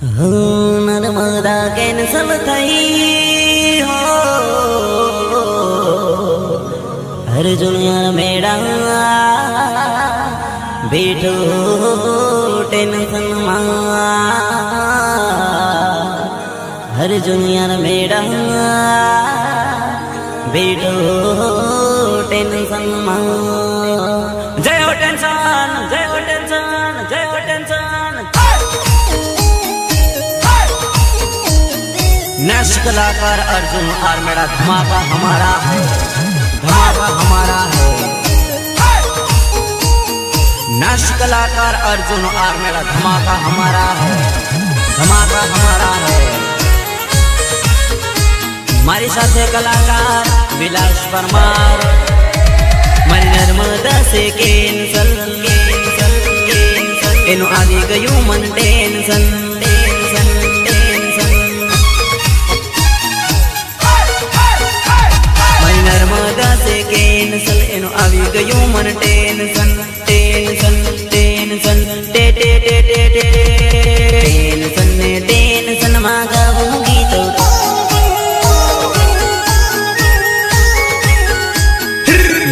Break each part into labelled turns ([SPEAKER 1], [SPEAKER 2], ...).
[SPEAKER 1] Narmada cancel थई हो अर्जुन यार मेरा बैठो टेंशन में अर्जुन यार मेरा बैठो टेंशन में। जय हो टेंशन, जय हो टेंशन, जय हो टेंशन। नेक्स्ट कलाकार अर्जुन और मेरा धमाका हमारा है, धमाका हमारा है। नेक्स्ट कलाकार अर्जुन और मेरा धमाका हमारा है, धमाका हमारा है। मारी साथे कलाकार विलास परमार मारी नर्मदा से कैंसल कैंसल कैंसल एनु आवी गयु मन टेंशन टेंशन टेंशन। मारी नर्मदा से कैंसल एनु आवी गयु मन टेंशन टेंशन टेंशन टे टे टे टे टे टेंशन ने टेंशन मा गाऊंगी तो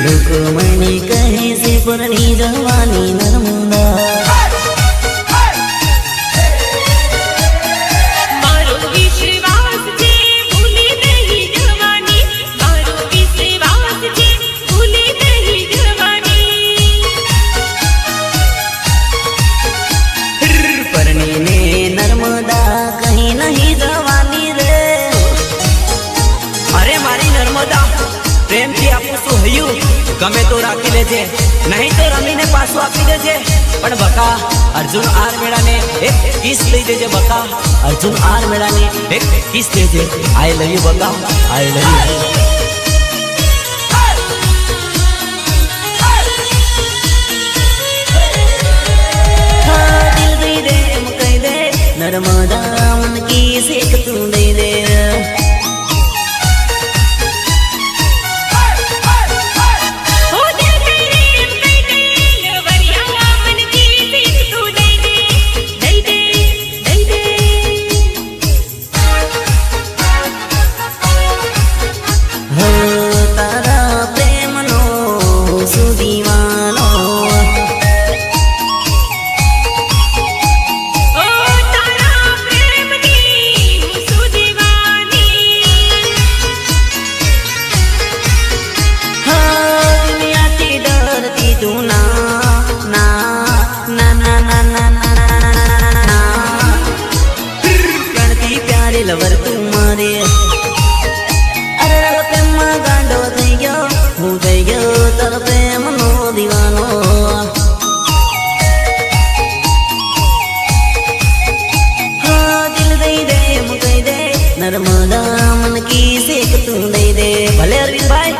[SPEAKER 1] रुक्मणी कहे से पुरनी जवानी नर्मदा।
[SPEAKER 2] मारो विश्वास जे भूली नहीं जवानी, मारो विश्वास जे भूली नहीं जवानी।
[SPEAKER 1] परनी ने नर्मदा कहीं नहीं जवानी रे। अरे मारी नर्मदा प्रेम थी आपू शू हयु गमे तो राखी लेजे नहीं तो रमी ने पासो आपी देजे। पण बका अर्जुन आर मेड़ा ने एक किस लई देजे। बका अर्जुन आर मेड़ा ने एक किस देजे। आई लव यू बका, आई लव यू। दिल दे दे मुकई दे नर्मदा मन की सेक तू दे दे। लवर तुम्हारे अरे प्रेम गांडो थई गयो हूँ थई गयो तर प्रेम नो दीवानो। हाँ दिल दे दे मुकई दे नर्मदा मन की सेक तू दे दे। भले अरविंद भाई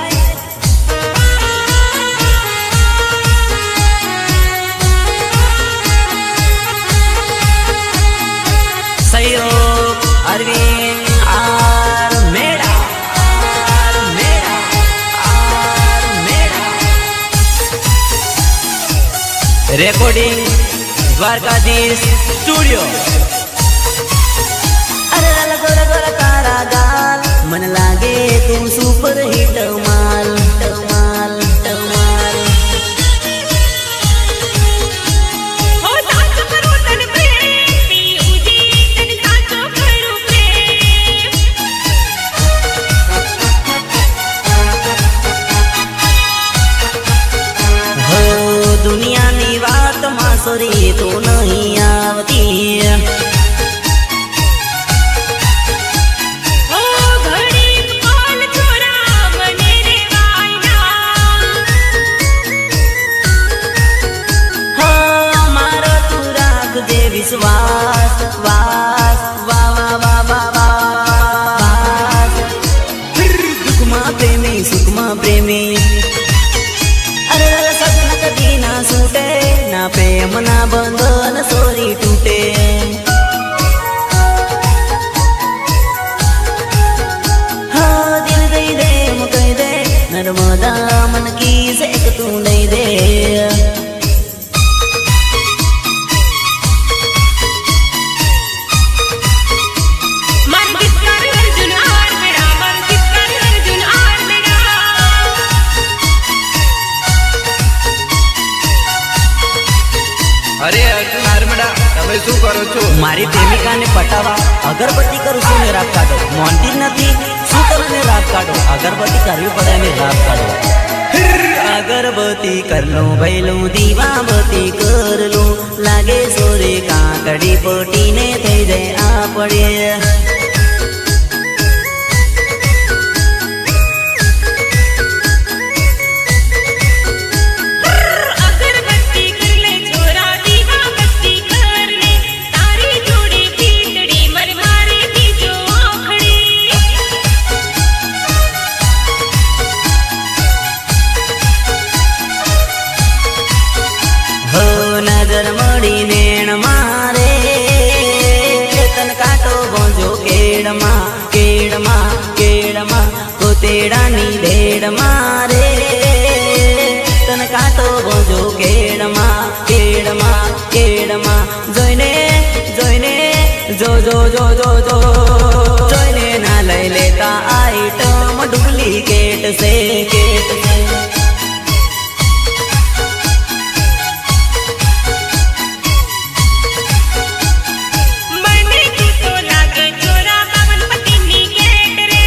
[SPEAKER 1] सहयोग Arvind R Meda R Meda R Meda. Recording Dwarkadhish studio. अरे गोरा गोरा कारा गाल मन लागे तू सुपर हिट माल माल माल।
[SPEAKER 2] हो साच करो तन प्रेम पीऊ जी तन साचो करो प्रेम।
[SPEAKER 1] हो दुनिया नी वात मां सोरी तो नहीं आवती।
[SPEAKER 2] हो घड़ी पाल छोरा मने रे वायना।
[SPEAKER 1] हाँ मारो तू राख दे विश्वास वास वा वा वा वा वास। दुखमा प्रेमी सुखमा प्रेमी अरे सपन कभी ना सूटे ना प्रेम ना बंधन सोरी टूटे। हाँ दिल दे दे मुकई दे नर्मदा मन की सेक तू दे दे।
[SPEAKER 3] તમે શું કરો છો?
[SPEAKER 1] મારી પ્રેમિકાને પટાવા અગરબત્તી કરું છું ને રાત કાઢો. મોનતી નથી શું કરો ને રાત કાઢો. અગરબત્તી કરવી પડે ને રાત કાઢો. અગરબત્તી કરલો ભૈલું દીવાબત્તી કરલો લાગે સોરે કાકડી પટીને થઈ જાય આપણે.
[SPEAKER 2] અગરબત્તી કર લે છોરા દીવાબત્તી કર લે તારી જોડે પીતળી મર મારે બીજો આખડી.
[SPEAKER 1] હો નજર મળી નેણ મારે તન કાંટો ભોંજો કેડમાં કેડમાં કેડમાં કોતેડાની ભેડ મારે તન કાંટો ભોંજો કેડમાં કેડમાં કેડમાં જોઈને જોઈને જો જો જો જો જો જોઈને ના લઈ લેતા આઈટમ ડુપ્લિકેટ છે કેટ છે.
[SPEAKER 2] મને તું તો લાગે છોરા બાવન પતિની કેટ રે.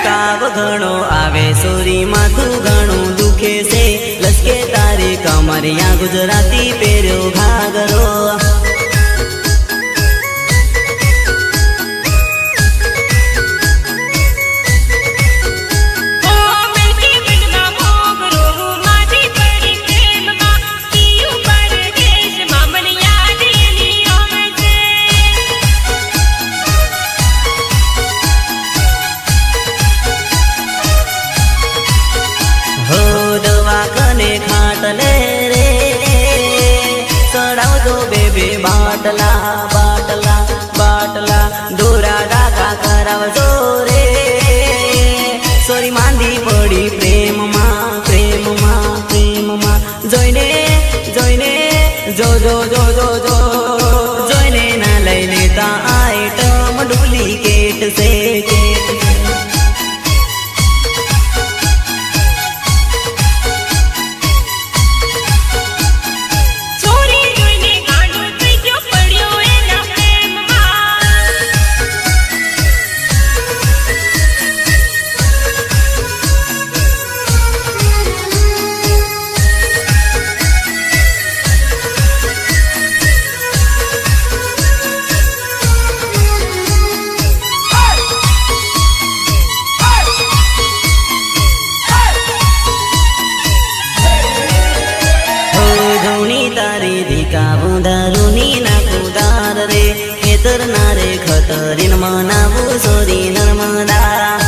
[SPEAKER 1] તાવ ઘણો આવે સોરી માથું ઘણું દુખે છે લસકે તારી કમરિયા ગુજરાતી પહેર્યો ઘાઘરો.
[SPEAKER 2] ઓ મેકી બનમાં મોગરો હું મારી પડી પ્રેમમાં તીયું પરદેશમાં મને યાદ એની આવે છે.
[SPEAKER 1] હો દવાખાને ખાટલે રે ચડાવજો બેબે બાટલા બાટલા બાટલા દોરા ડાકા કરાવજો રે સોરી માંદી પડી પ્રેમમાં પ્રેમમાં પ્રેમમાં જોઈને જોઈને જો જો જો જો જો જોઈને ના લઈ લેતા આઈટમ ડુપ્લિકેટ છે કેટ છે.
[SPEAKER 2] ચોરી જોઈને ગાંડો થઈ ગયો પડ્યો એના પ્રેમમાં.
[SPEAKER 1] હો ધૂણી તારી ધીકા બુંધારુની ના કુદાર રે ખેતર ના રે ખતરીન મનાવું સોરી નર્મદા.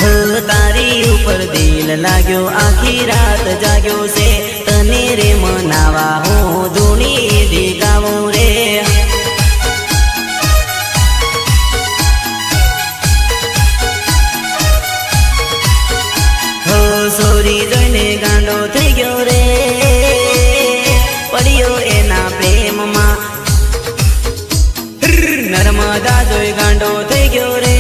[SPEAKER 1] હો તારી ઉપર દિલ લાગ્યો આખી રાત જાગ્યો છે તને રે મનાવા હું ધૂણી ધીકાવું રે. હો સોરી જોઈને ગાંડો થઈ ગયો રે પડ્યો એના પ્રેમમાં. નર્મદા જોઈ ગાંડો થઈ ગયો રે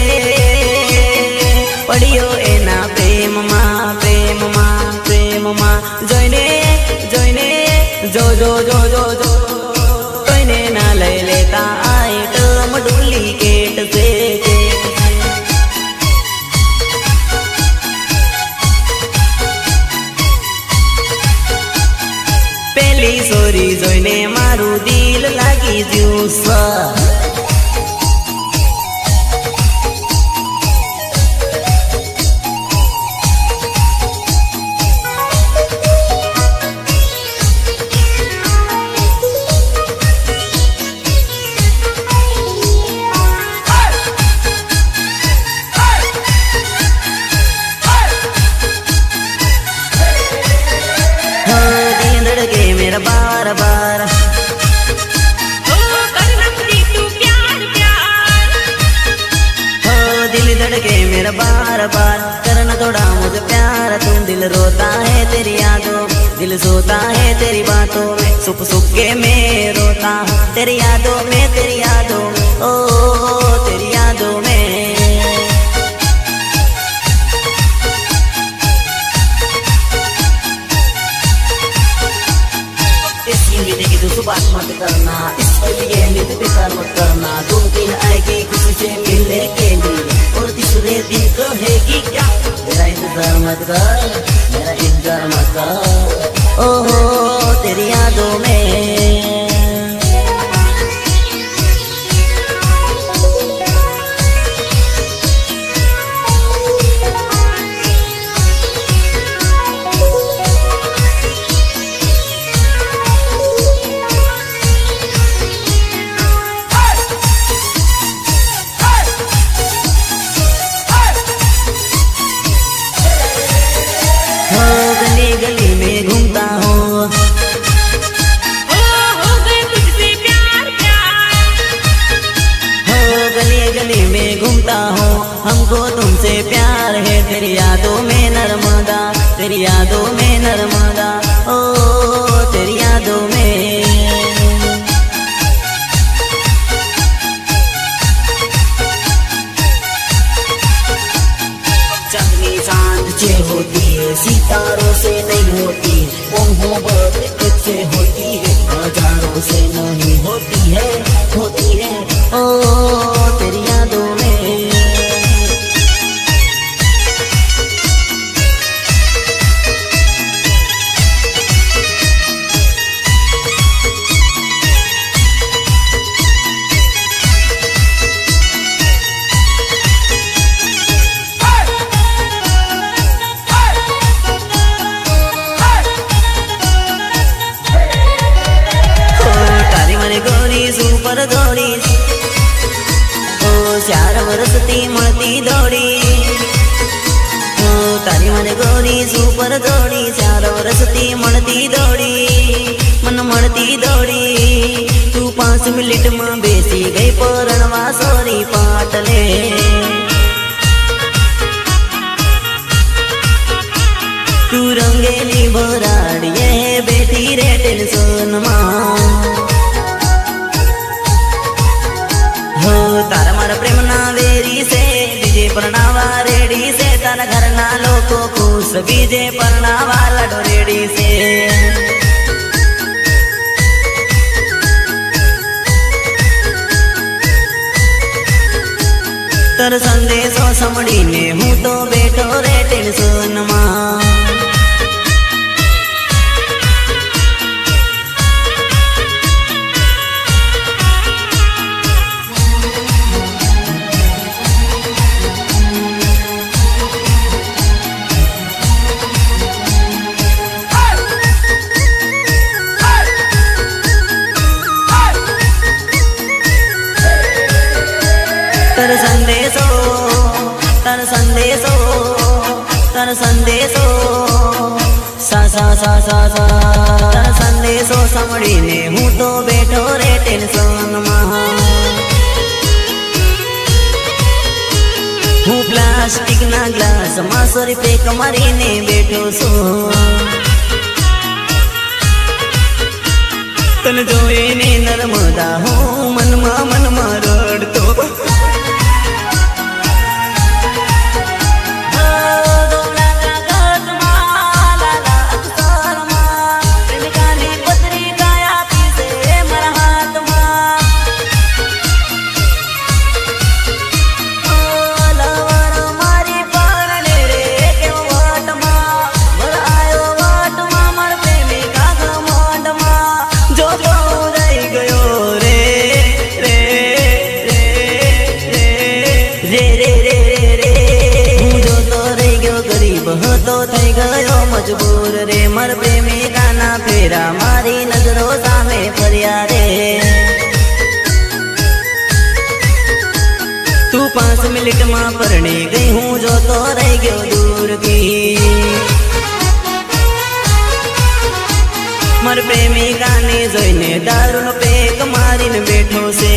[SPEAKER 1] પડ્યો એના પ્રેમમાં પ્રેમમાં પ્રેમમાં જોઈને જોઈને જો જો જો જો જો જોઈને ના લઈ લેતા આઈટમ ડુપ્લિકેટ છે કેટ છે. પેલી સોરી જોઈને મારું દિલ લાગી જ્યું સ. हाँ दिन धड़के मेरा बार बार मेरा बार बार करना थोड़ा मुझे प्यार, तुम दिल रोता है तेरी यादों, दिल सोता है तेरी बातों में, सुख सुख के मैं रोता हूँ तेरी यादों में, तेरी यादों में, ओ तेरी यादों में। तो बात मत करना, इसके लिए नित बेकार मत करना, 2 दिन आएगी किसी से मिलने के लिए और तीसरे दिन कहेगी क्या, मेरा इंतजार मत कर, मेरा इंतजार मत कर, ओहो तेरी यादों में। गली में घूमता हूँ,
[SPEAKER 2] हो गए तुझसे प्यार प्यार,
[SPEAKER 1] हो गली गली में घूमता हूँ, हमको तुमसे प्यार है, तेरी यादों में नर्मदा, तेरी यादों में नर्मदा, ओ तेरी यादों में। चांदनी चांद से होती है, सितारों से नहीं होती, मोहब्बत तुझसे होती है, हजारों से नहीं होती है, होती है, ओ तेरी यादों में। सुपर दौड़ी ओ 4 વર્ષથી મળતી દોડી, ओ તારી મને ગોરી સુપર દોડી, 4 વર્ષથી મળતી દોડી, મન મળતી દોડી, તું 5 મિનિટમાં બેસી ગઈ પરણવા સોરી પાટલે, તું રંગેલી ભરાડીએ બેઠી રે ટેન્શનમાં, तारा मारा प्रेम ना वेरी से बीजे परनावा रेडी से, तारा घर ना लोको खुश बीजे परनावा लडो रेडी से। तर संदेशो समड़ी ने हूँ तो बैठो रे टेंशन मां, तर संदेशो तर संदेशो तर संदेशो सा सा सा सा सा, तर संदेशो समड़ी ने हूँ तो बैठो रे टेंशन में, हूँ प्लास्टिक ना ग्लास में 100 रुपये कमारी ने बैठो सो, तन जोए ने नर्मदा हूँ मनमा रड़तो, तो થઈ ગયો મજબૂર રે, મર પ્રેમિકાના ફેરા મારી નજરો સામે ફર્યા રે, તું 5 મિનિટમાં પરણી ગઈ, હું જોતો રહી ગયો દૂર की, મર પ્રેમિકાને જોઈને દારૂનો પેક મારીને બેઠો છે,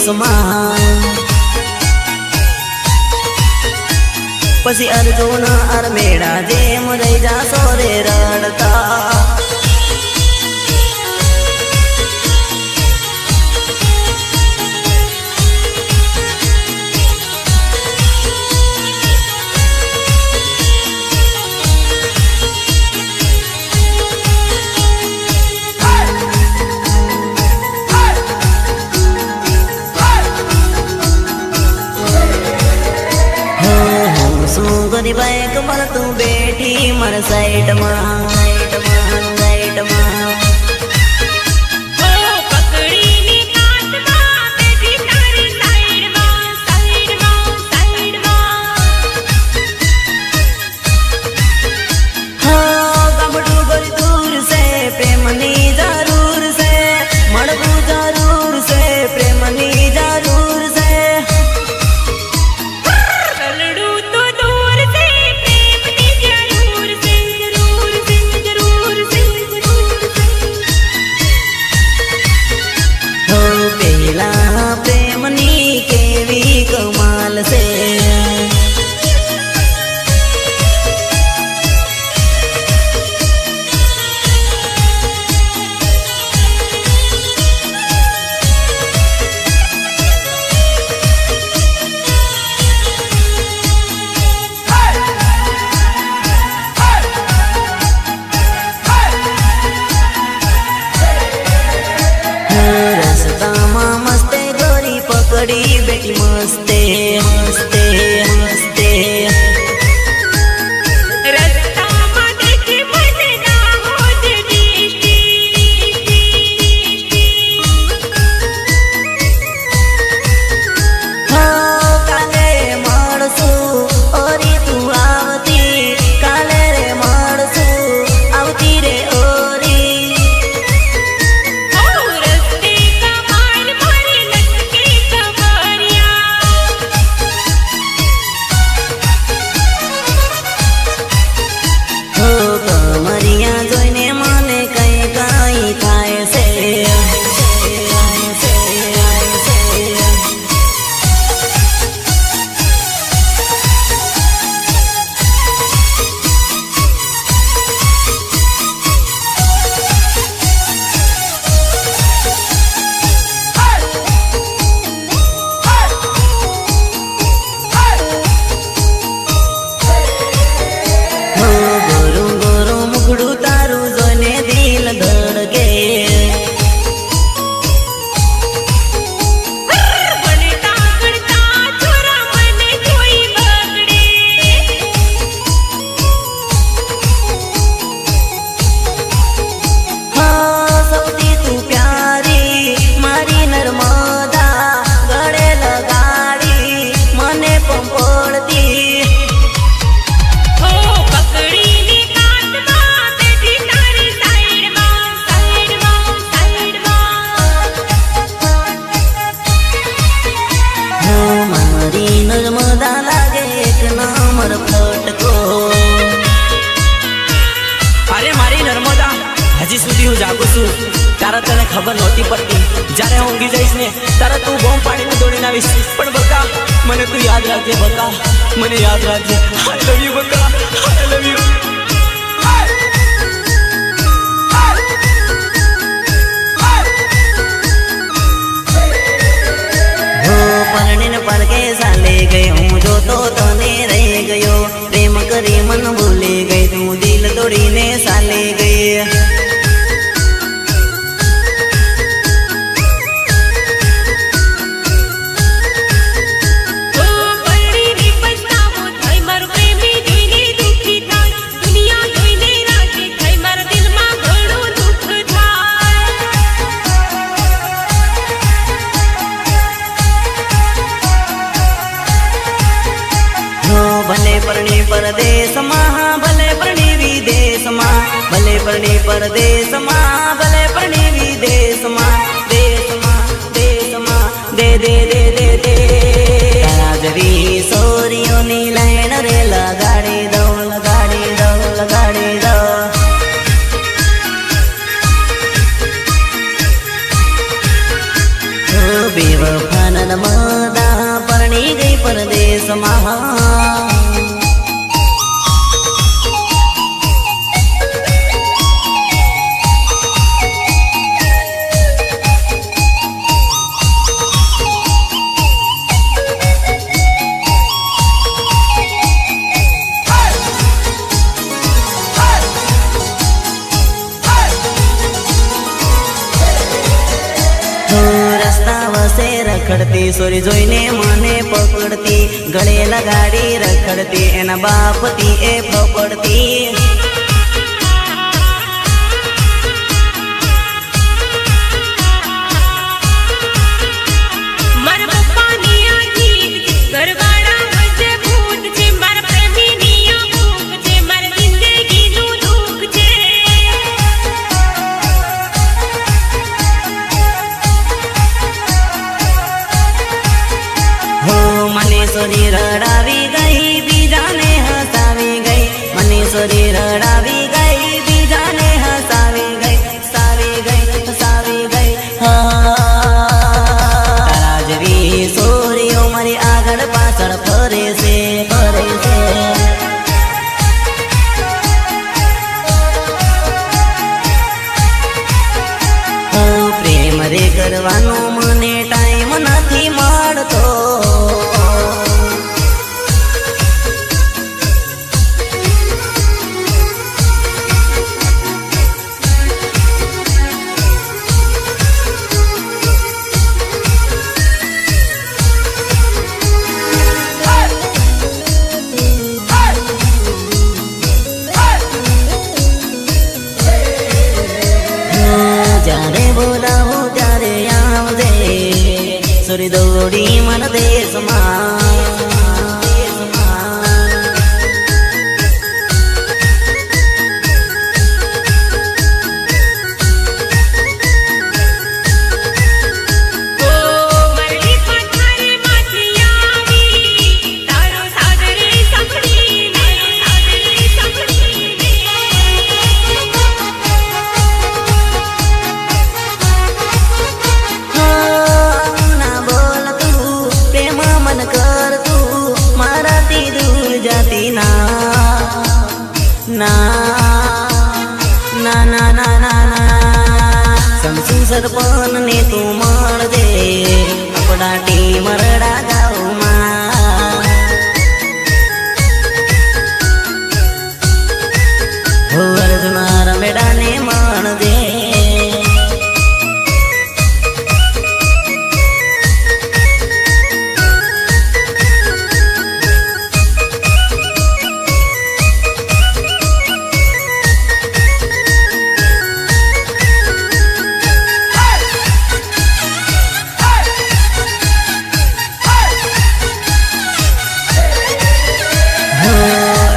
[SPEAKER 1] દેશમાં. પછી અર્જુન અરમેડા જેમ રહી જાશો રે રડતા. બાઈક પર તું બેઠી મારા સાઈડમાં સાઈડમાં.
[SPEAKER 2] પકડીની કાંધમાં બેઠી તારી સાઈડમાં સાઈડમાં સાઈડમાં.
[SPEAKER 1] ગામડું બड़ी દૂર છે પ્રેમની જરૂર છે મળવું જરૂર છે પ્રેમની જરૂર છે.
[SPEAKER 2] રલડું તો દૂર છે પ્રેમની જરૂર છે જરૂર છે જરૂર છે જરૂર છે.
[SPEAKER 1] પેલા પ્રેમની કેવી કમાલ છે. રસ્તામાં મસ્તે ગોરી પકડી બેટી મસ્તે મસ્તે મસ્તે.
[SPEAKER 2] રસ્તામાં દેખી મને ના હોત દૃષ્ટિ.
[SPEAKER 1] કાલે મળશું ઓરી તું આવતી કાલે રે મળશું આવતી રે ઓરી.
[SPEAKER 2] રસ્તે કમાલ મારી લટકે કમરિયા.
[SPEAKER 1] કમરિયા જોઈને મને કઈ કઈ થાય છે. ગોરું ગોરું મુખડું તારું જોઈને દિલ ધડકે.
[SPEAKER 2] બનતા કરતા છોરા મને જોઈ બગડે.
[SPEAKER 1] સૌથી તું પ્યારી મારી નર્મદા ગળે લગાડી મને પંપોળતી.
[SPEAKER 2] પકડીની કાંધમાં બેઠી તારી સાઈડમાં સાઈડમાં સાઈડમાં.
[SPEAKER 1] મારી નર્મદા લાગે એક નંબર ફટકો.
[SPEAKER 3] અરે મારી નર્મદા હજી સુધી હું જાગું છું તારા તને ખબર નહોતી પડતી. જ્યારે હું ઊંઘી જઈશ ને તારા તું બોમ્બ પાડીને દોડીને આવીશ. પણ બકા મને તું યાદ રાખજે બકા મને યાદ રાખજે. આઈ લવ યુ બકા આઈ લવ યુ.
[SPEAKER 1] પરણીને પડકે ચાલે ગઈ હું જોતો તને રહી ગયો. પ્રેમ કરી મન ભૂલી ગઈ તું દિલ તોડીને ચાલે ગઈ.
[SPEAKER 2] પરણીને પછતાવો થાય મારો પ્રેમી જોઈને દુઃખી થાય. દુનિયા જોઈને રાજી થાય મારા દિલમાં ઘણું દુઃખ થાય.
[SPEAKER 1] ભલે પરણી પરદેશમાં ભલે પરણી વિદેશમાં ભલે પરણી પરદેશમાં ભલે પરણી વિદેશમાં દેશમાં દેશમાં દે દે દે દે દે. રાજવી સોરીઓની લાઈન રે લગાડી દઉં લગાડી દઉં લગાડી દઉં. બેવફાના પરદેશમાં રખડતી સોરી જોઈને મને પકડતી ગળે લગાડી રખડતી એના બાપથી એ ફપડતી
[SPEAKER 2] મારા પપ્પાની આ ગીત ઘરવાળા વચ્ચે ભૂત છે મારા પ્રેમીની આ ભૂખ છે મારા જિંદગીનું દુઃખ છે
[SPEAKER 1] મને સોરી રડાવી ગઈ બીજાને હસાવી ગઈ મને સોરી રડાવી ગઈ બીજાને હસાવી ગઈ હસાવી ગઈ હસાવી ગઈ તારા જેવી સોરીઓ મારી આગળ પાછળ ફરે છે ફરે છે પ્રેમ રે કરવાનો મને ટાઈમ નથી મળતો જ્યારે બોલાવો ત્યારે આવજે સોરી દોડી મન દેશમાં
[SPEAKER 2] મરલી પથારે માંથી આવી તારો સાગરે સંભળીને
[SPEAKER 1] ના બોલ તું પ્રેમ મન કર તું મારાથી દૂર જતી ના ના ના ના ના ના ના સમસુ સરપન ને તું મળજે આપણા ટીમ રડા ગાઉમાં હો અર્જુના રમેડાને મળજે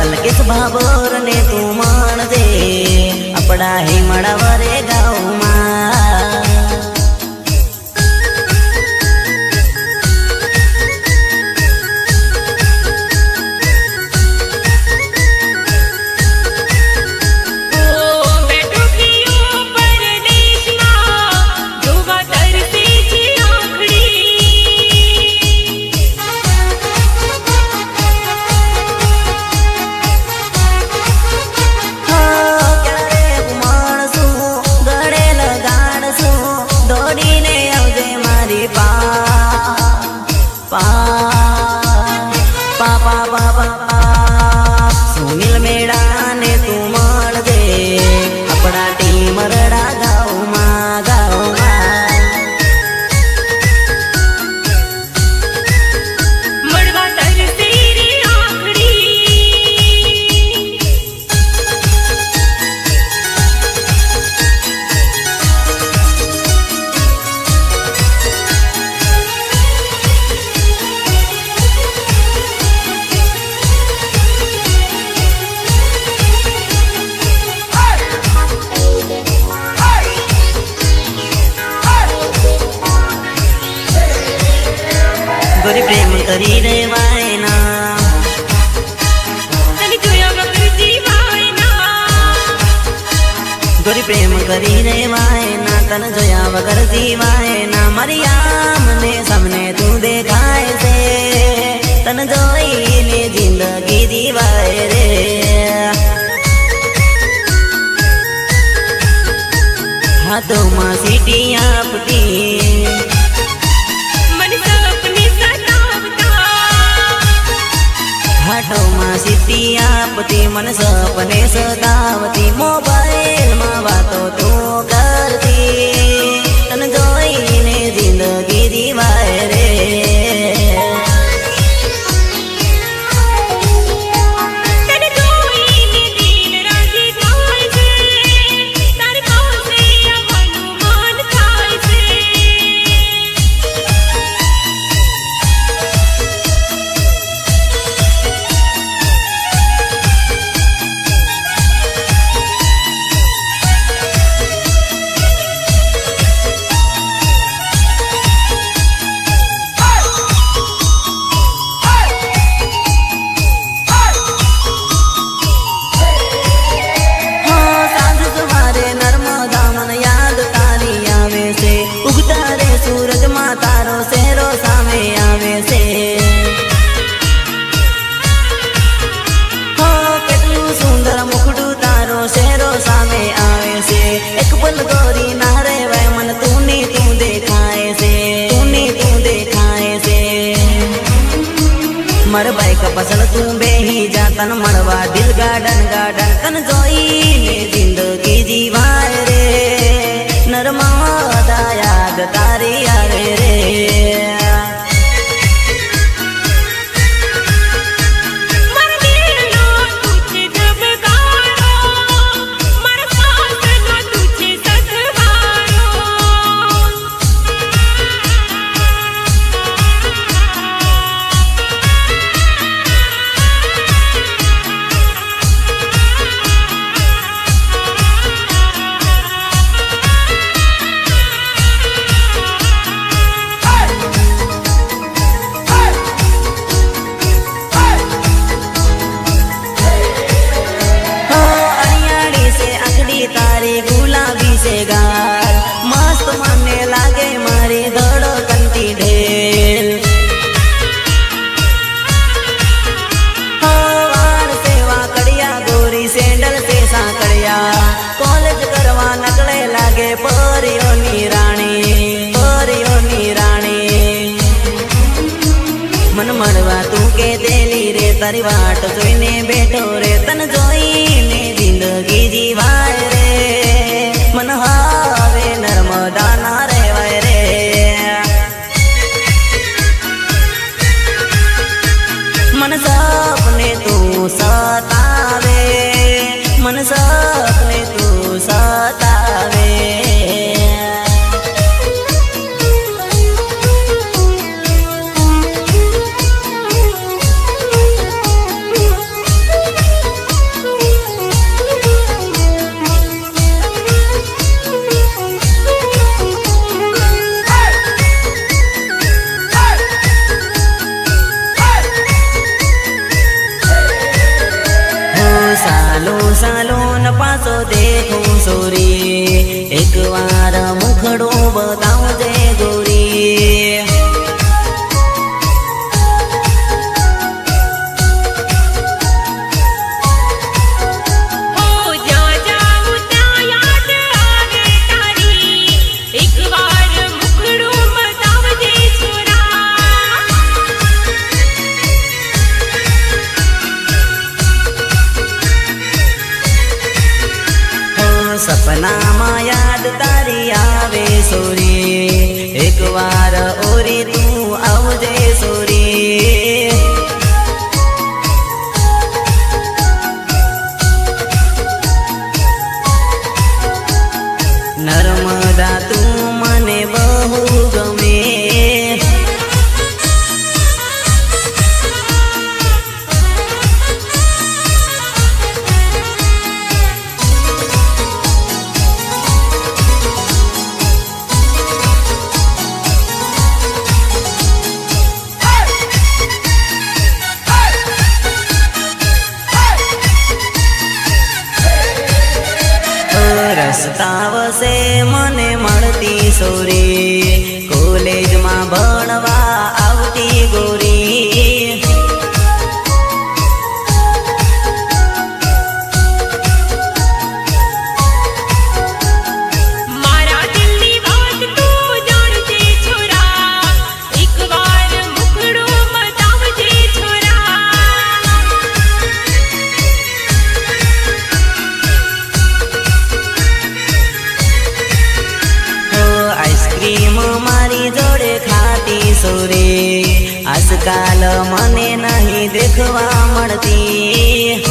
[SPEAKER 1] અલકેશ ભાભોર ને તું મળજે આપણા હિમડા વરે ગાઉમાં
[SPEAKER 2] બેઠુકીઓ પરદેશમાં જોવા તરસે છે
[SPEAKER 1] ક્યારે મળશું ગળે લગાડશું દોડીને આવજે મારી પા પા પા પા પા પા સુનિલ મેળાને તું મળજે આપણા ટીમ રડા ગાઉમાં ગાઉમાં
[SPEAKER 2] મળવા તરસે રે આખડી
[SPEAKER 1] ગોરી પ્રેમ કરી રેવાય ના
[SPEAKER 2] તને જોયા વગર જીવાય ના
[SPEAKER 1] ગોરી પ્રેમ કરી રેવાય ના તને જોયા વગર જીવાય ના મારી આમને સામને તું દેખાય છે તને જો જોઈને જિંદગી જીવાય રે હાથોમાં સીટી આપતી
[SPEAKER 2] मन सपने सतावता
[SPEAKER 1] હાથોમાં સીટી આપતી મન સપને સદાવતી મોબાઈલમાં વાતો તું કરતી તને જોઈને જિંદગી જીવાય રે
[SPEAKER 2] તને જોઈને દિલ રાજી થાય છે તારી પાસે આવવાનું મન થાય છે
[SPEAKER 1] હા સાંજ સવારે નર્મદા મને યાદ તારી આવે છે ઉગતા રે સૂરજમાં તારો શેરો સામે આવે છે હા કેટલું સુંદર મુખડું તારો શેરો સામે આવે છે એક પલ ગોરી ના રેવાય મન તું ની તું દેખાય છે તું ની તું દેખાય છે મર બાઈક પસલ તું બેહી જા તન મળવા દિલ ગાર્ડન ગાર્ડન તન જોઈને જિંદગી જીવાય રે નર્મદા યાદ તારી આવે રે
[SPEAKER 2] મારા દિલનો તું છે ધબકારો મારા શ્વાસનો તું છે સથવારો
[SPEAKER 1] અણિયાળી છે આખડી તારી ગુલાબી છે ગાલ મસ્ત મને લાગે મારી ધડકનતી ઢેલ વાળ છે વાકડિયા ગોરી સેન્ડલ છે સાંકડિયા કોલેજ કરવા નકળે લાગે પરીઓની રાણી મન મળવા તું કે દેલી રે તારી વાટ જોઈને બેઠો રે તન જોઈને જિંદગી જીવાય રે મન હવે નર્મદા ના રેવાય રે મન સપને તું સતાવે મન સપને તું સતાવે સાલો સાલો ન પાછો દેખું સોરી એક વાર મુખડો બતાવજે ગોરી
[SPEAKER 2] હો જા જાઉં ત્યાં યાદ આવે તારી એક વાર મુખડું બતાવજે છોરા
[SPEAKER 1] સપનામાં યાદ તારી આવે સોરી એક વાર ઓરી તું આવજે સોરી નર્મદા તું મને બહુ ગમે કાલ મને નહીં દેખવા મળતી.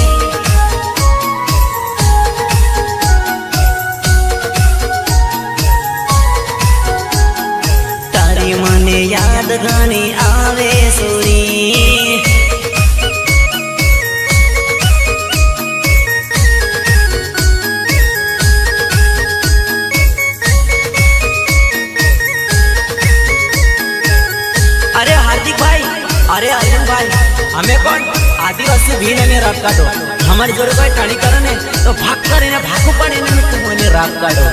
[SPEAKER 1] તારી મને યાદ ઘણી આવે સુરી.
[SPEAKER 3] અરે હાર્દિકભાઈ, અરે અર્જુનભાઈ, અમે કોણ આદિવાસી ભીલ અને રાગ કાઢો. અમારી જોડે કોઈ ટાણી કરે ને તો ભાગ કરીને ભાગું પાડીને તું મને રાગ કાઢો.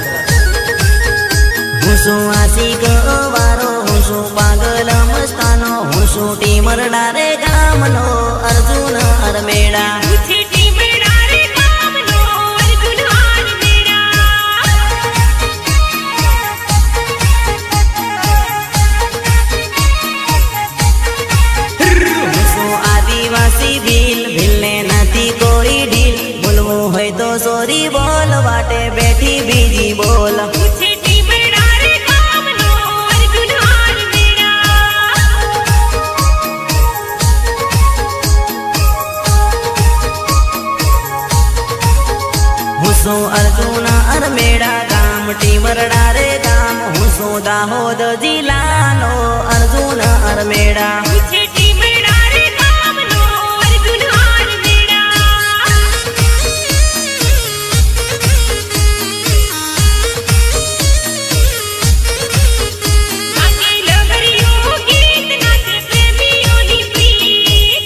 [SPEAKER 1] હું શું આશિક વારો, હું શું પાગલ મસ્તાનો, હું શું ટીમરડા રે ગામનો અર્જુન અરમેડા.
[SPEAKER 2] પૂછે ટીમડા રે ગામનો અર્જુન અરમેડા.
[SPEAKER 1] હું શું આદિવાસી ભીલ, ભીલને નથી કોઈ ઢીલ. બોલવું હોય તો સોરી બોલ, વાટે બેઠી બીજી બોલ.
[SPEAKER 2] પૂછે ટીમડા રે ગામનો અર્જુન અરમેડા.
[SPEAKER 1] હું શું અર્જુન અરમેડા ગામ ટીમરડા રે ગામ. હું શું દાહોદ જિલ્લાનો અર્જુન અરમેડા.
[SPEAKER 2] પૂછે ટીમડા રે ગામનો અર્જુન અરમેડા. નાચે લગરીઓ ગીત, નાચે પ્રેમીઓની પ્રીત.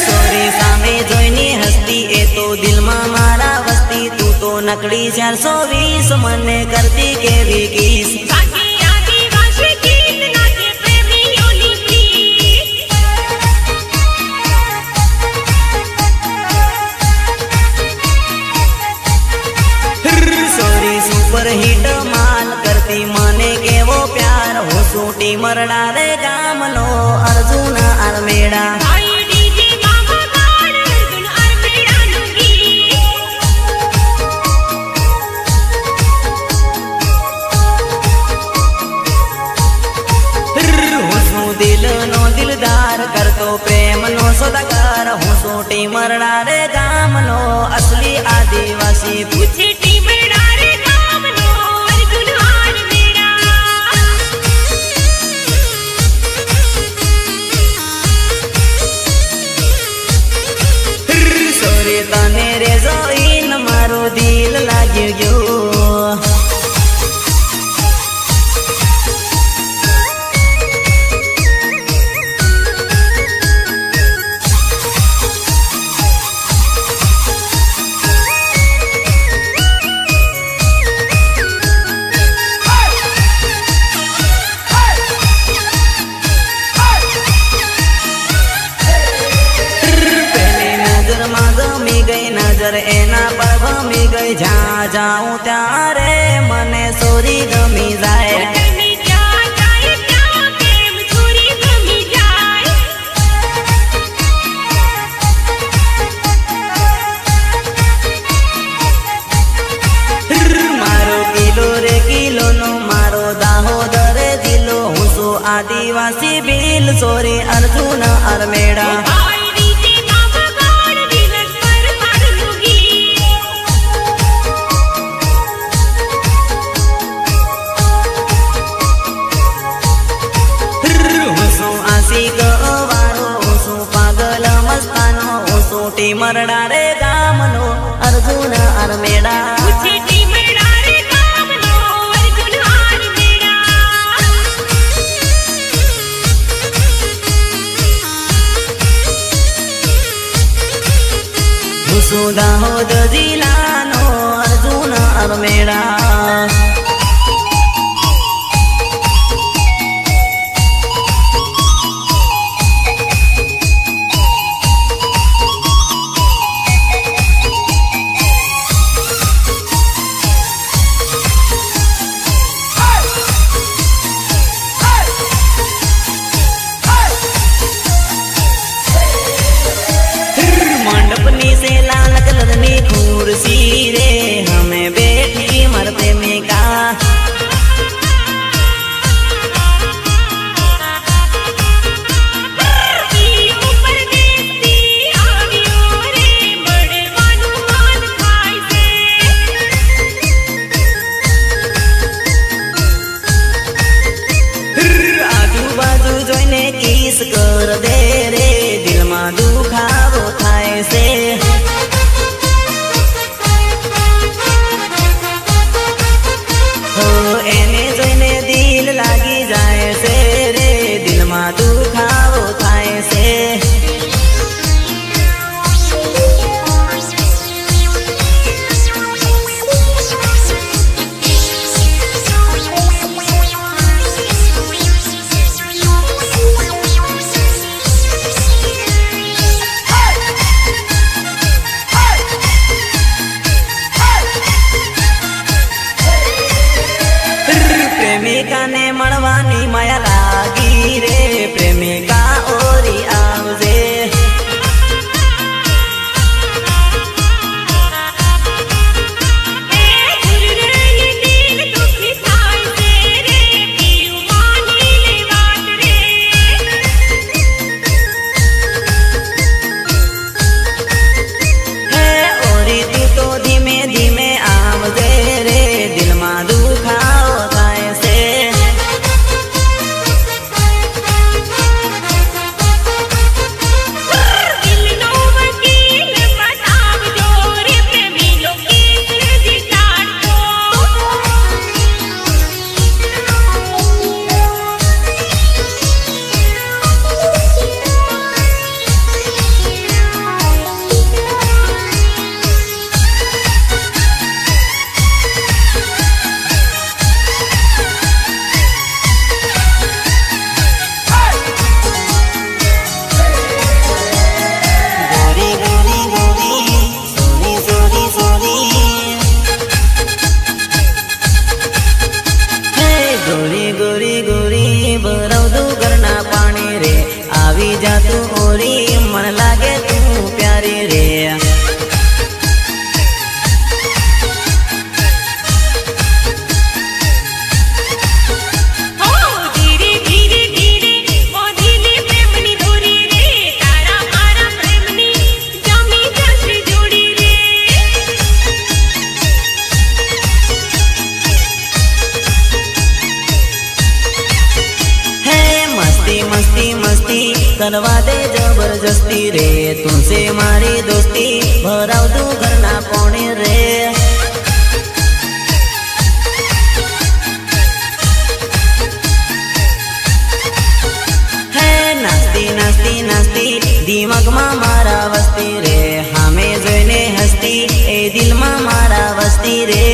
[SPEAKER 1] સોરી સામે જોઈને હસતી, એ તો દિલમાં મારા વસતી. તું તો નકડી 420 મને કરતી કેવી કિસ.
[SPEAKER 2] નાચે આદિવાસી ગીત, નાચે પ્રેમીઓની પ્રીત.
[SPEAKER 1] સોરી સુપર હિટ માલ કરતી મને કેવો પ્યાર. હું શું ટીમરડા રે ગામનો અર્જુન અરમેડા.
[SPEAKER 2] ગાય ડીજે મામા ગાડ અર્જુન અરમેડાનું ગીત.
[SPEAKER 1] હું શું દિલનો દિલદાર, કરતો પ્રેમનો સોદાગાર. હું શું ટીમરડા રે ગામનો અસલી આદિવાસી.
[SPEAKER 2] પૂછે ટીમડા રે ગામનો અર્જુન અરમેડા.
[SPEAKER 1] સોરી તને રે જોઈને મારું દિલ લાગ્યું ગયું. પહેલી નજરમાં ગમી ગઈ, નજર એના પર ભમી ગઈ. જ્યાં જાઉં ત્યારે મને સોરી ગમી જાય.
[SPEAKER 2] તને જ્યાં જાય ત્યાં પ્રેમ છોરી ગમી જાય.
[SPEAKER 1] મારો કિલો રે કિલોનો, મારો દાહોદ રે જિલ્લો. હું શું આદિવાસી ભીલ, સોરી અર્જુન અરમેડા.
[SPEAKER 2] ગાય ડીજે મામા ગાડ વિલસ પર મારનું ગીત.
[SPEAKER 1] હું શું આશિક વારો, હું શું પાગલ મસ્તાનો. હું શું ટીમરડા રે ગામનો અર્જુન અરમેડા.
[SPEAKER 2] પૂછે ટીમડા રે ગામનો અર્જુન અરમેડા.
[SPEAKER 1] હું શું દાહોદ જિલ્લાનો અર્જુન અરમેડા. प्रेमिका ने मळवानी माया लागी रे प्रेमिका ओरी आवजे करवा दे जबरदस्ती रे तुमसे मारी दोस्ती भराव तू घरना कोणे रे है नास्ती नास्ती नास्ती दिमाग मा मारा वस्ती रे हमें जोईने हस्ती ए दिल मा मारा वस्ती रे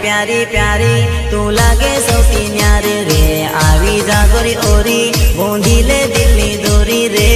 [SPEAKER 1] प्यारी प्यारी तू लागे सौती न्यारे रे आवी जागोरी ओरी बोंधीले दिल्ली दोरी रे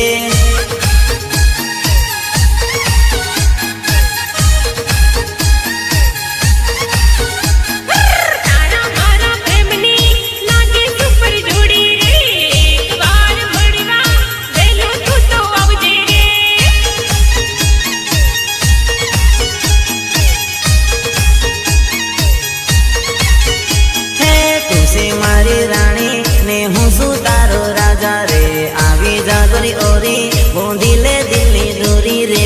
[SPEAKER 1] ओरी बोंधीले दिल्ली दूरी रे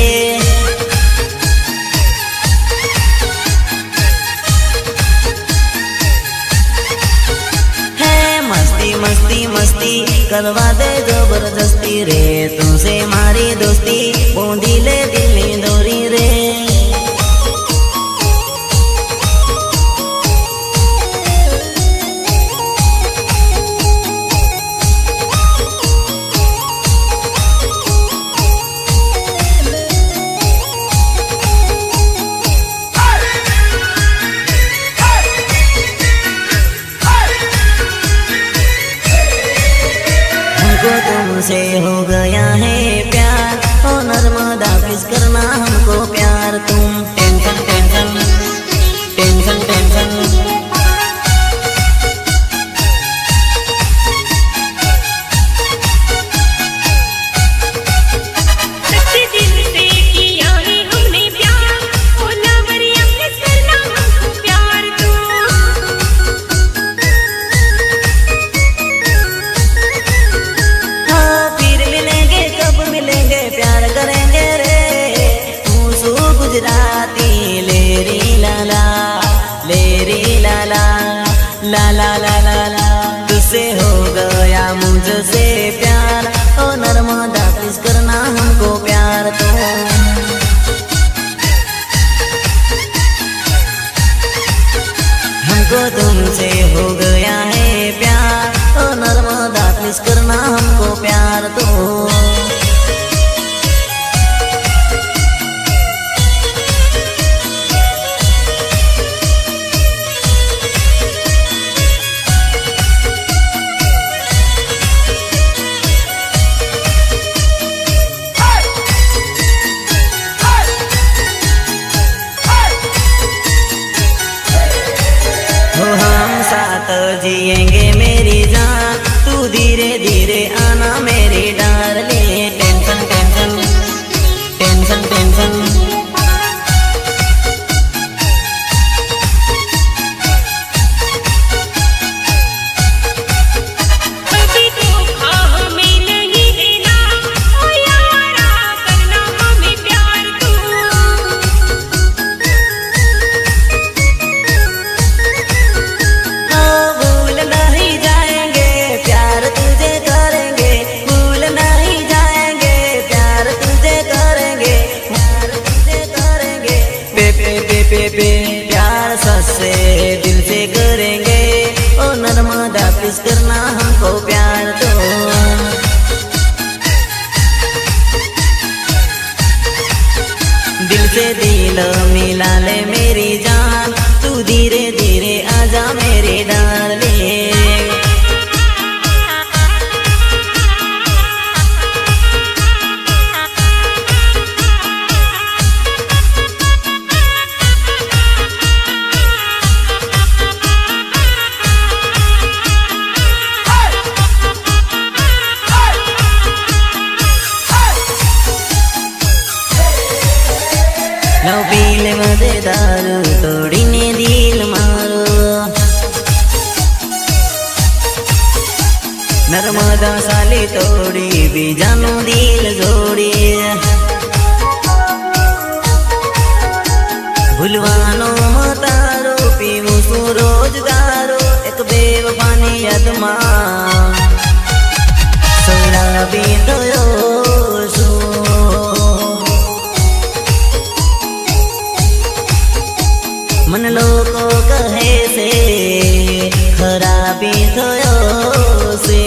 [SPEAKER 1] है मस्ती मस्ती मस्ती करवा दे जबरदस्ती रे तुमसे मारी दोस्ती बोंधीले दिल्ली दूरी रे तुमसे हो गया है प्यार ओ नर्मदा किस करना हमको प्यार तुम tension tension tension tension Gujarati लेरी लाला ला ला ला ला ला तुझसे हो गया मुझसे प्यार ओ नर्मदा किस करना हमको प्यार तो हमको तुमसे हो गया है प्यार, ओ नर्मदा प्लीज करना हमको प्यार तो। जिएंगे मेरी जान, तू धीरे धीरे आना मेरी darling. Tension tension tension tension
[SPEAKER 2] कभी धोखा हमें नहीं देना, ओ यारा करना हमें प्यार तू।
[SPEAKER 1] प्यार सच्चे दिल से करेंगे, ओ नर्मदा प्लीज करना हमको प्यार तो। दिल से दिल मिला ले मेरी जान, तू धीरे धीरे आजा मेरी डार्लिंग। लव पीले मदे दारू तोड़ीने दिल मारो, नर्मदा साली तोड़ी बीजानो दिल जोड़ी। भूलवानो मतारो पीवू सू रोज दारू, एक बेवफानी याद मां सोला भी थयो सू। मन लोको कहे से खराबी थयो से।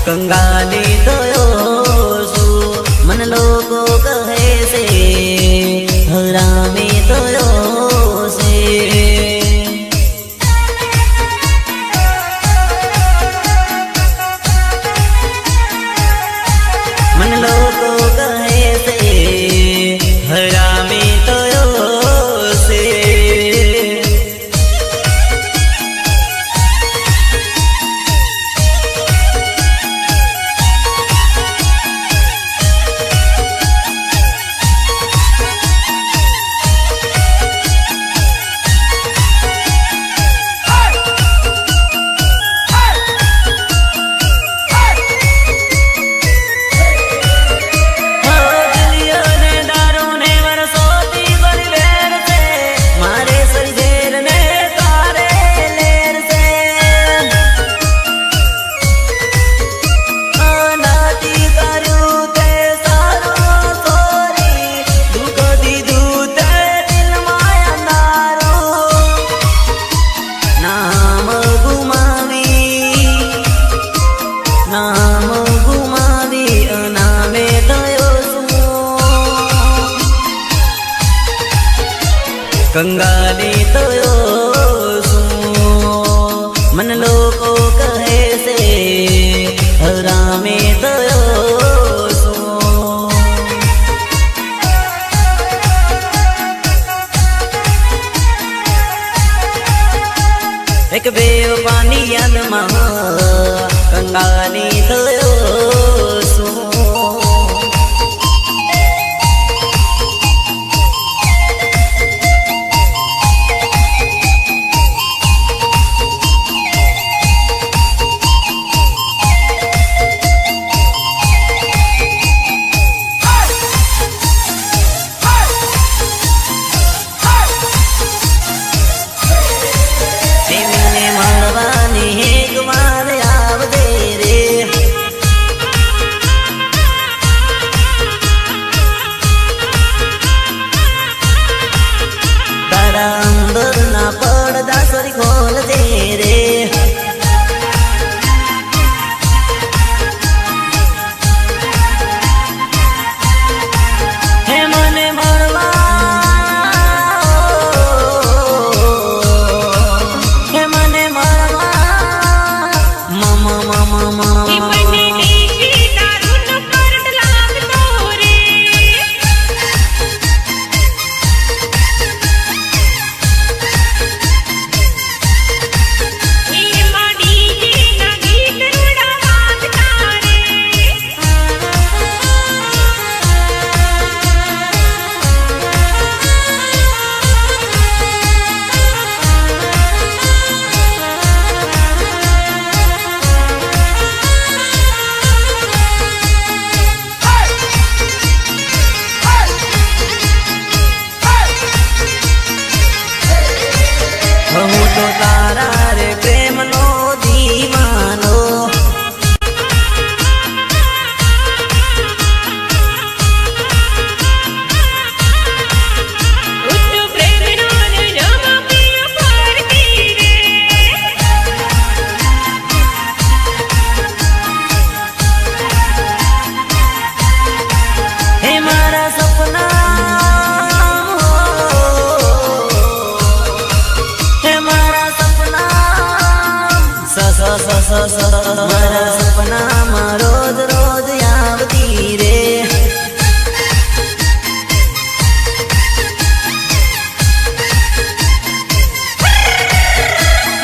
[SPEAKER 1] कंगाली थयो सू, मन लोको कहे से हरामी थयो से। मन लोको कहे से हरामी थयो से। कंगाली तो मन लोको એક બેવ પાની યાદમાં કંગાની થયો શું મારા સપનામાં રોજ રોજ આવતી રે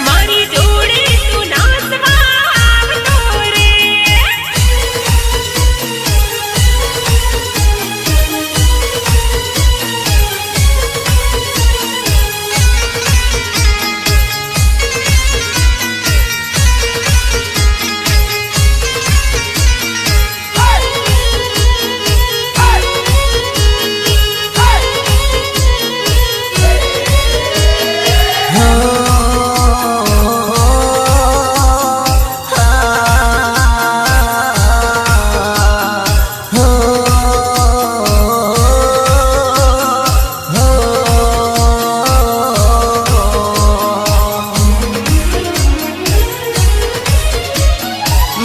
[SPEAKER 2] મારી જોડે તું નાચવા આવતો રે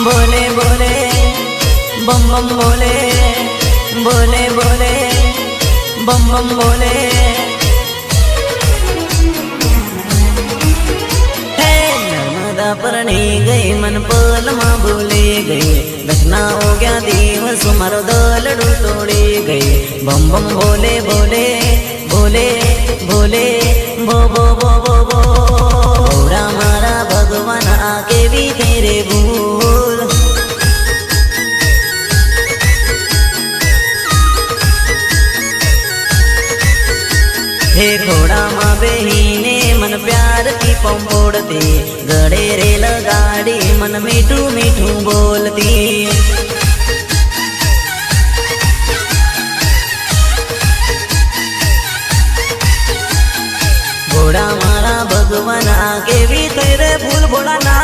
[SPEAKER 1] बोले बोले बम बम बोले बोले बोले बम बम बोले हे नर्मदा परणी गई मन पल मां भूले गई घटना हो गया दिवस मारो दलड़ू तोड़ी गई बम बम बोले बोले बोले बोले बो बो बो बो बो भोरा मारा भगवान आके भी तेरे भूल हे घोड़ा माँ बहीने मन प्यार की पंपोड़ती गड़े रेल गाड़ी मन मीठू मीठू बोलती घोड़ा मारा भगवान आगे भी तेरे फूल बोला ना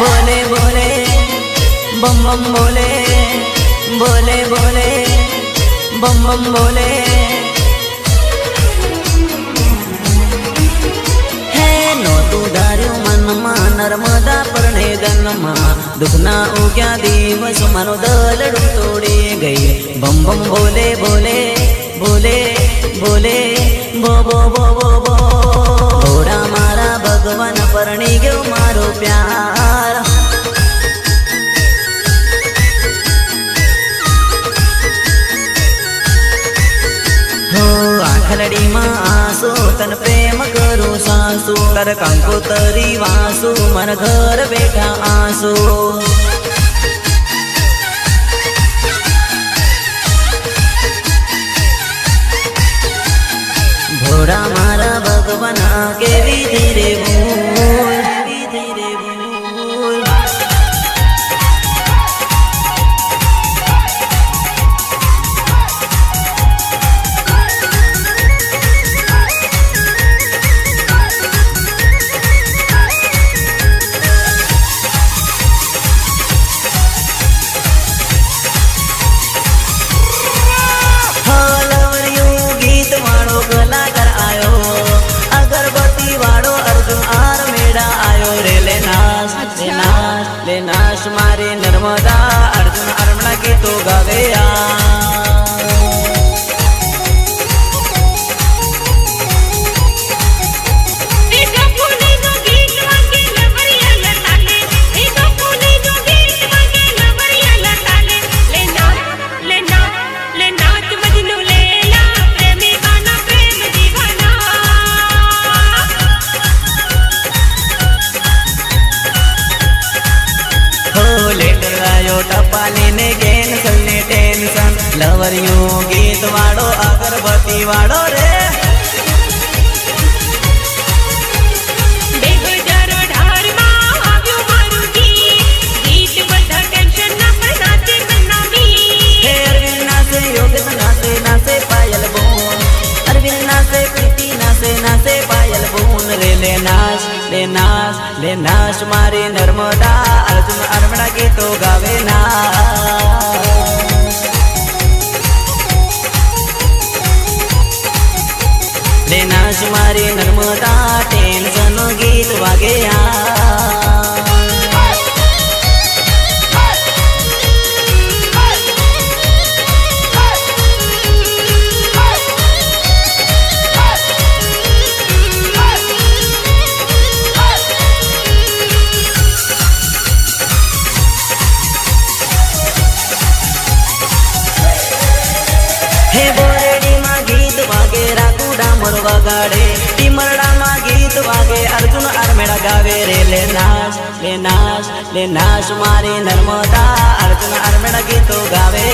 [SPEAKER 1] बोले बोले बम बम बोले बोले बोले बम बम बोले हे नो तू धार्यो मन मा नर्मदा परणे गन मा દુઃખના ઉગ્યા દિવસ મારો દલડું તોડી ગઈ બમ બમ બોલે બોલે બોલે બોલે બો બો બો બો બો ઘોડા મારા ભગવાન પરણી ગયો મારો પ્યાર આખલડીમાં આંસુ તન પ્રેમ કરું સાસુ કર કંકોતરી વાસુ મન ઘર બેઠા આંસુ ભોળા મારા ભગવાન કેવી ધીરે બોલ કેવી ધીરે બોલ નાશ મારે નર્મદા અર્જુન અર્મણા ગીતો ગાવે ટપાલીને કેન્સલ ને ટેન્શન લવરિયું ગીત વાળો અગરબત્તી વાળો રે લે નાશ મારી નર્મદા અર્જુન અર્મણા ગીતો ગાવે લે નાશ મારી નર્મદા ટેન્શન ગીત વાગે વગાડે ટીમરડામાં ગીત વાગે અર્જુન અર્મેડા ગાવે રે લે નાશ મારી નર્મદા અર્જુન અર્મેડા ગીતો ગાવે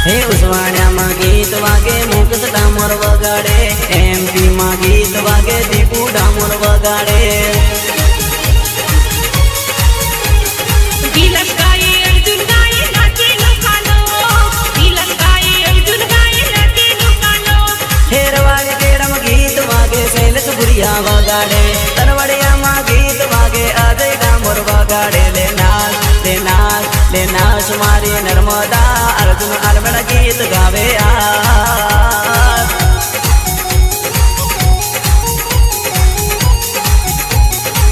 [SPEAKER 1] હે ઉસવાડિયામાં ગીત વાગે મુકેશ ડામોર વગાડે એમપીમાં ગીત વાગે દીપુ ડામોર વગાડે હેરવાડી કેડમાં ગીત વાગે શૈલેષ ભુરિયા વગાડે તરવડિયામાં ગીત વાગે અજય ડામોર વગાડે લે નાશ મારી નર્મદા અર્જુન અર્મણા ગીત ગાવે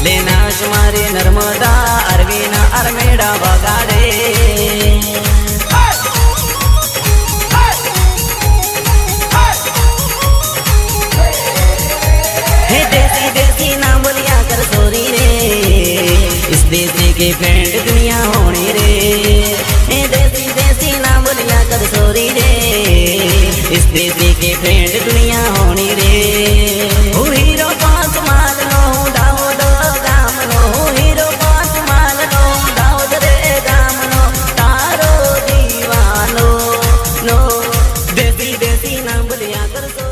[SPEAKER 1] લે નાશ મારી નર્મદા અરવિંદ અર્મેડા વગાડે હે દેસી દેસી ના બોલિયા કર સોરી રે इस देसी के फ्रेंड दुनिया होने रे देसी ना बोलिया कर सोरी रे इस देसी के फ्रेंड दुनिया होने रे ओ हीरो पास माल नो दाऊद गाम नो हीरो पास माल नो दाऊद रे गाम नो तारो दीवानो नो देसी ना बोलिया कर